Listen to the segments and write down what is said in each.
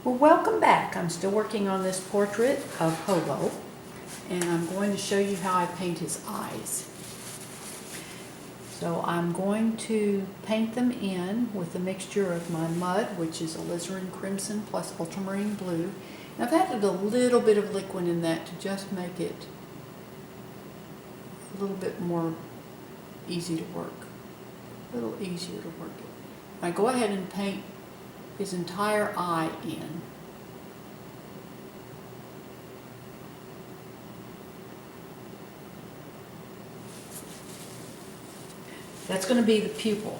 Well, welcome back. I'm still working on this portrait of HOBO, and I'm going to show you how I paint his eyes. So I'm going to paint them in with a mixture of my mud, which is alizarin crimson plus ultramarine blue. And I've added a little bit of liquid in that to just make it a little bit more easy to work, a little easier to work it. I go ahead and paint his entire eye in. That's going to be the pupil.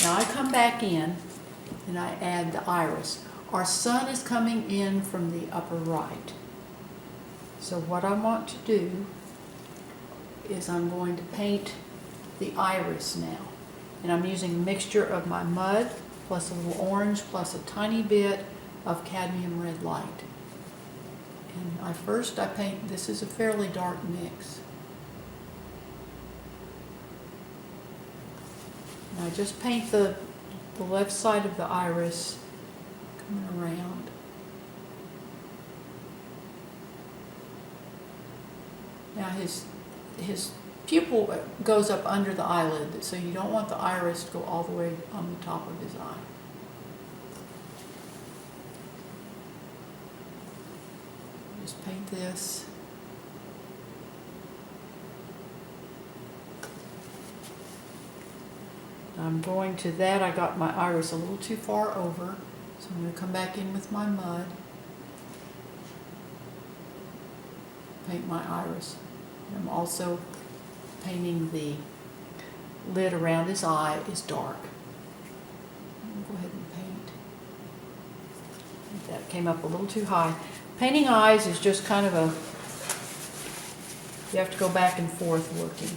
Now I come back in and I add the iris. Our sun is coming in from the upper right. So what I want to do is I'm going to paint the iris now. And I'm using a mixture of my mud plus a little orange plus a tiny bit of cadmium red light. And I paint, this is a fairly dark mix. And I just paint the left side of the iris coming around. Now his pupil goes up under the eyelid, so you don't want the iris to go all the way on the top of his eye. Just paint this. I'm going to that, I got my iris a little too far over, so I'm going to come back in with my mud, paint my iris. And I'm also painting the lid around his eye is dark. I'm going to go ahead and paint. That came up a little too high. Painting eyes is just kind of you have to go back and forth working.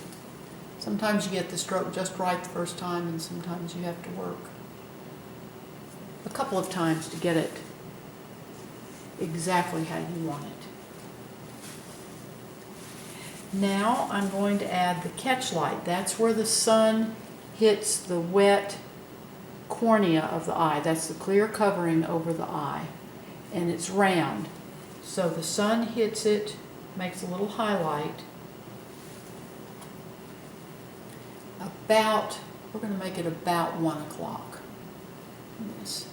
Sometimes you get the stroke just right the first time, and sometimes you have to work a couple of times to get it exactly how you want it. Now I'm going to add the catch light. That's where the sun hits the wet cornea of the eye. That's the clear covering over the eye. And it's round. So the sun hits it, makes a little highlight. We're going to make it about 1 o'clock. Yes.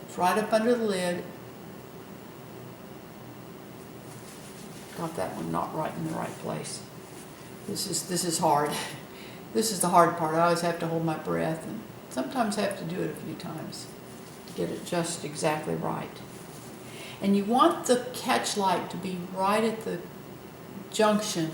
It's right up under the lid. Got that one not right in the right place. This is hard. This is the hard part. I always have to hold my breath and sometimes have to do it a few times to get it just exactly right. And you want the catch light to be right at the junction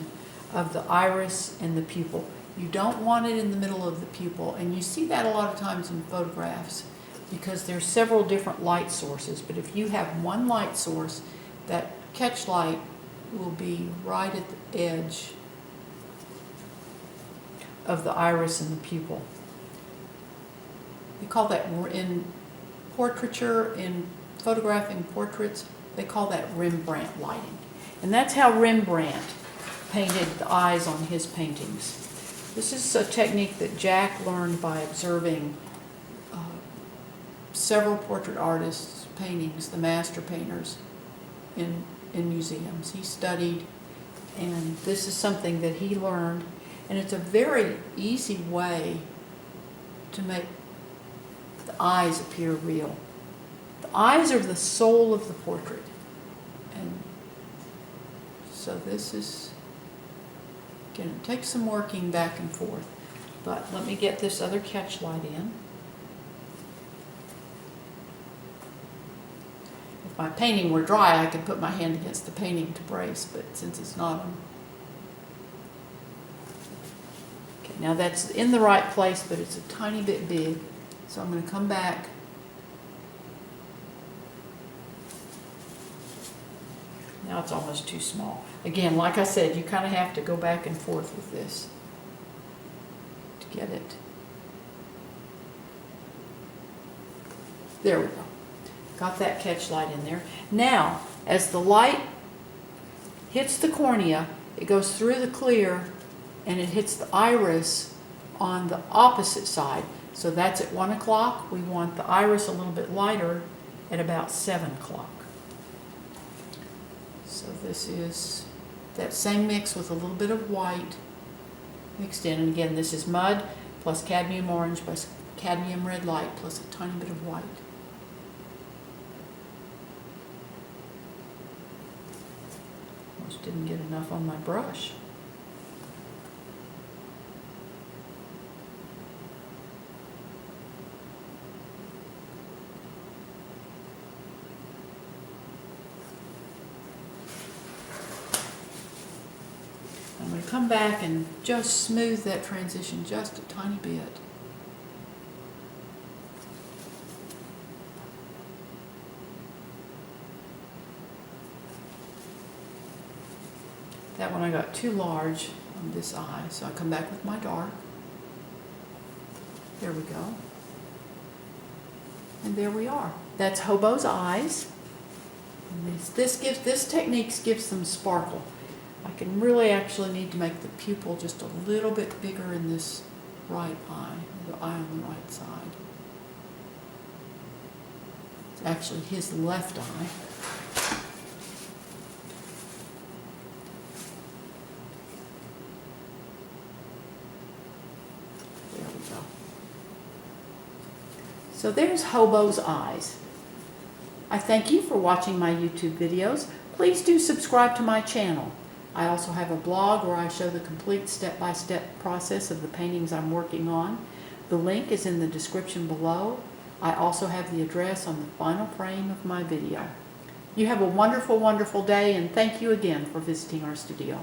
of the iris and the pupil. You don't want it in the middle of the pupil, and you see that a lot of times in photographs because there's several different light sources, but if you have one light source, that catch light will be right at the edge of the iris and the pupil. They call that in portraiture, in photographing portraits, they call that Rembrandt lighting. And that's how Rembrandt painted the eyes on his paintings. This is a technique that Jack learned by observing several portrait artists' paintings, the master painters, in museums. He studied, and this is something that he learned, and it's a very easy way to make the eyes appear real. The eyes are the soul of the portrait. And so this is, again, it takes some working back and forth. But let me get this other catch light in. If my painting were dry, I could put my hand against the painting to brace, but since it's not, okay, now that's in the right place, but it's a tiny bit big. So I'm going to come back. Now it's almost too small. Again, like I said, you kind of have to go back and forth with this to get it. There we go. Got that catch light in there. Now, as the light hits the cornea, it goes through the clear and it hits the iris on the opposite side. So that's at 1 o'clock. We want the iris a little bit lighter at about 7 o'clock. So this is that same mix with a little bit of white mixed in. And again, this is mud plus cadmium orange plus cadmium red light plus a tiny bit of white. Almost didn't get enough on my brush. I'm going to come back and just smooth that transition just a tiny bit. That one I got too large on this eye, so I come back with my dark. There we go. And there we are. That's Hobo's eyes. And this technique gives them sparkle. I can really actually need to make the pupil just a little bit bigger in this right eye, the eye on the right side. It's actually his left eye. There we go. So there's Hobo's eyes. I thank you for watching my YouTube videos. Please do subscribe to my channel. I also have a blog where I show the complete step-by-step process of the paintings I'm working on. The link is in the description below. I also have the address on the final frame of my video. You have a wonderful, wonderful day, and thank you again for visiting our studio.